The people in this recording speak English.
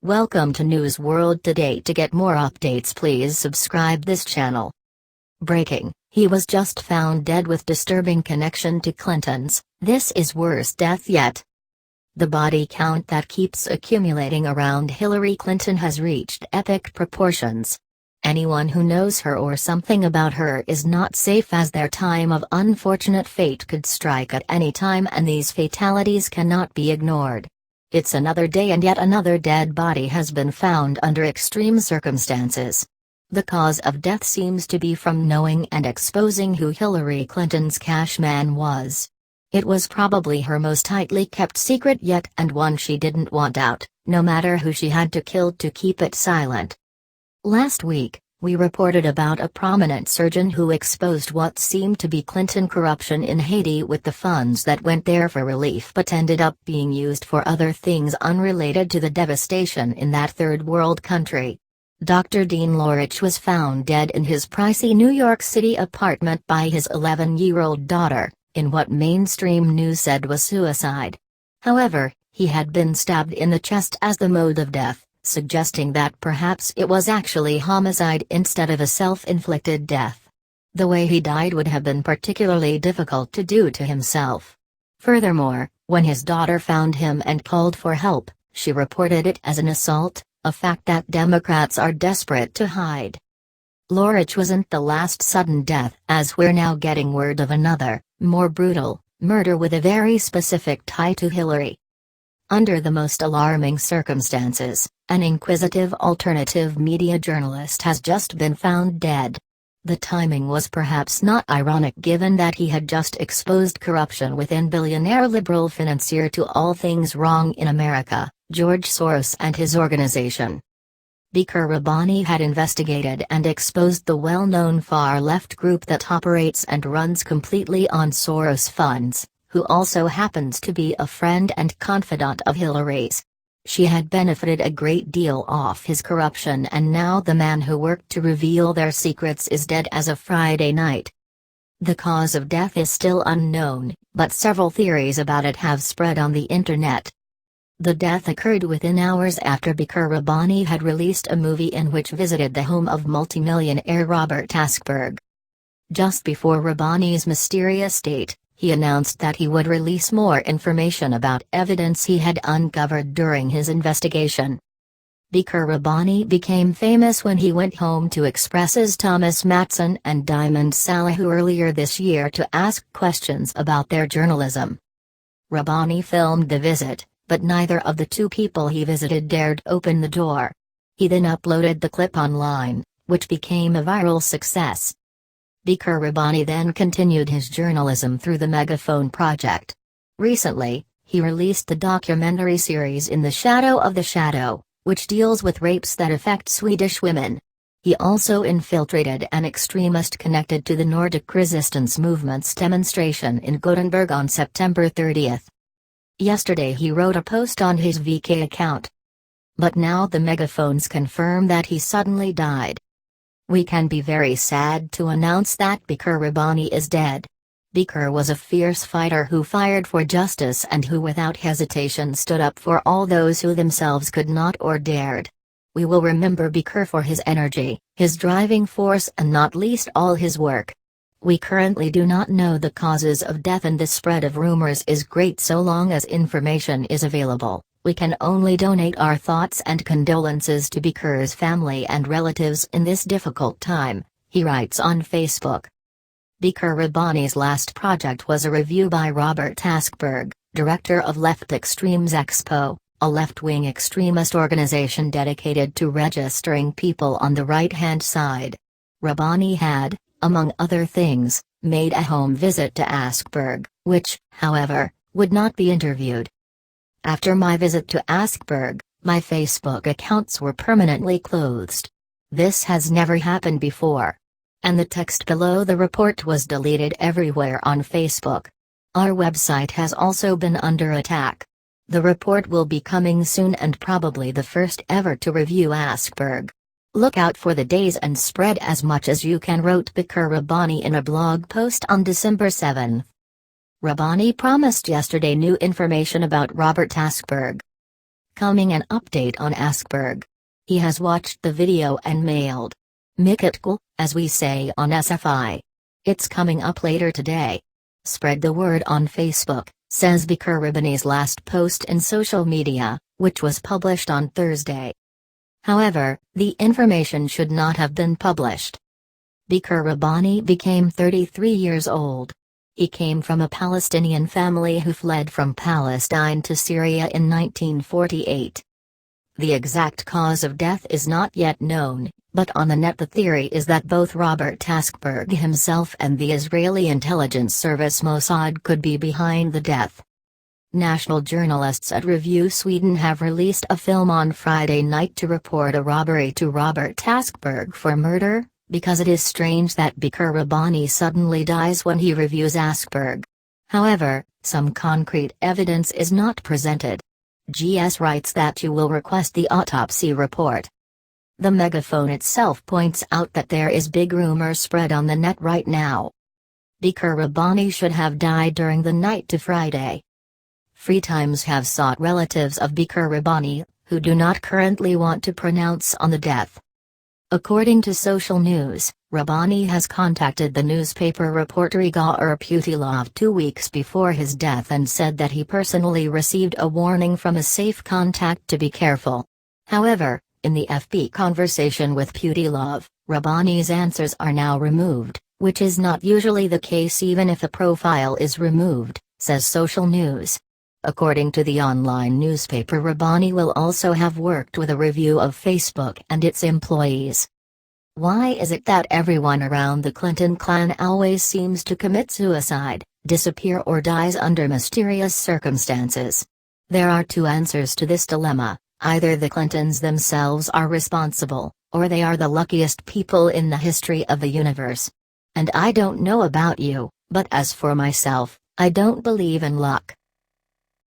Welcome to News World Today. To get more updates, please subscribe this channel. Breaking: he was just found dead with disturbing connection to Clinton's. This is worst death yet. The body count that keeps accumulating around Hillary Clinton has reached epic proportions. Anyone who knows her or something about her is not safe, as their time of unfortunate fate could strike at any time, and these fatalities cannot be ignored. It's another day and yet another dead body has been found under extreme circumstances. The cause of death seems to be from knowing and exposing who Hillary Clinton's cash man was. It was probably her most tightly kept secret yet, and one she didn't want out, no matter who she had to kill to keep it silent. Last week, we reported about a prominent surgeon who exposed what seemed to be Clinton corruption in Haiti, with the funds that went there for relief but ended up being used for other things unrelated to the devastation in that third world country. Dr. Dean Lorich was found dead in his pricey New York City apartment by his 11-year-old daughter, in what mainstream news said was suicide. However, he had been stabbed in the chest as the mode of death, suggesting that perhaps it was actually homicide instead of a self-inflicted death. The way he died would have been particularly difficult to do to himself. Furthermore, when his daughter found him and called for help, she reported it as an assault, a fact that Democrats are desperate to hide. Lorich wasn't the last sudden death, as we're now getting word of another, more brutal, murder with a very specific tie to Hillary. Under the most alarming circumstances, an inquisitive alternative media journalist has just been found dead. The timing was perhaps not ironic, given that he had just exposed corruption within billionaire liberal financier to all things wrong in America, George Soros and his organization. Baker Rabbani had investigated and exposed the well-known far-left group that operates and runs completely on Soros funds, who also happens to be a friend and confidant of Hillary's. She had benefited a great deal off his corruption, and now the man who worked to reveal their secrets is dead as of Friday night. The cause of death is still unknown, but several theories about it have spread on the internet. The death occurred within hours after Baker Rabbani had released a movie in which visited the home of multimillionaire Robert Taskberg. Just before Rabbani's mysterious date, he announced that he would release more information about evidence he had uncovered during his investigation. Baker Rabbani became famous when he went home to Express's Thomas Matson and Diamond Salahu earlier this year to ask questions about their journalism. Rabbani filmed the visit, but neither of the two people he visited dared open the door. He then uploaded the clip online, which became a viral success. Baker Rabbani then continued his journalism through the Megaphone Project. Recently, he released the documentary series In the Shadow of the Shadow, which deals with rapes that affect Swedish women. He also infiltrated an extremist connected to the Nordic resistance movement's demonstration in Gothenburg on September 30th. Yesterday he wrote a post on his VK account. But now the megaphones confirm that he suddenly died. We can be very sad to announce that Baker Rabbani is dead. Baker was a fierce fighter who fired for justice and who without hesitation stood up for all those who themselves could not or dared. We will remember Baker for his energy, his driving force, and not least all his work. We currently do not know the causes of death, and the spread of rumors is great. So long as information is available, we can only donate our thoughts and condolences to Baker's family and relatives in this difficult time, he writes on Facebook. Baker Rabbani's last project was a review by Robert Taskberg, director of Left Extremes Expo, a left-wing extremist organization dedicated to registering people on the right-hand side. Rabbani had, among other things, made a home visit to Taskberg, which, however, would not be interviewed. After my visit to Taskberg, my Facebook accounts were permanently closed. This has never happened before. And the text below the report was deleted everywhere on Facebook. Our website has also been under attack. The report will be coming soon, and probably the first ever to review Taskberg. Look out for the days and spread as much as you can, wrote Baker Rabbani in a blog post on December 7. Rabbani promised yesterday new information about Robert Taskberg. Coming an update on Asperg. He has watched the video and mailed. Make it cool, as we say on SFI. It's coming up later today. Spread the word on Facebook, says Bikr Rabbani's last post in social media, which was published on Thursday. However, the information should not have been published. Bikr Rabbani became 33 years old. He came from a Palestinian family who fled from Palestine to Syria in 1948. The exact cause of death is not yet known, but on the net the theory is that both Robert Asperg himself and the Israeli intelligence service Mossad could be behind the death. National journalists at Review Sweden have released a film on Friday night to report a robbery to Robert Asperg for murder, because it is strange that Bikr Rabbani suddenly dies when he reviews Asperg. However, some concrete evidence is not presented. GS writes that you will request the autopsy report. The megaphone itself points out that there is big rumor spread on the net right now. Bikr Rabbani should have died during the night to Friday. Free Times have sought relatives of Bikr Rabbani, who do not currently want to pronounce on the death. According to Social News, Rabbani has contacted the newspaper reporter Igor Putilov 2 weeks before his death and said that he personally received a warning from a safe contact to be careful. However, in the FB conversation with Putilov, Rabbani's answers are now removed, which is not usually the case even if a profile is removed, says Social News. According to the online newspaper, Rabbani will also have worked with a review of Facebook and its employees. Why is it that everyone around the Clinton clan always seems to commit suicide, disappear or dies under mysterious circumstances? There are two answers to this dilemma: either the Clintons themselves are responsible, or they are the luckiest people in the history of the universe. And I don't know about you, but as for myself, I don't believe in luck.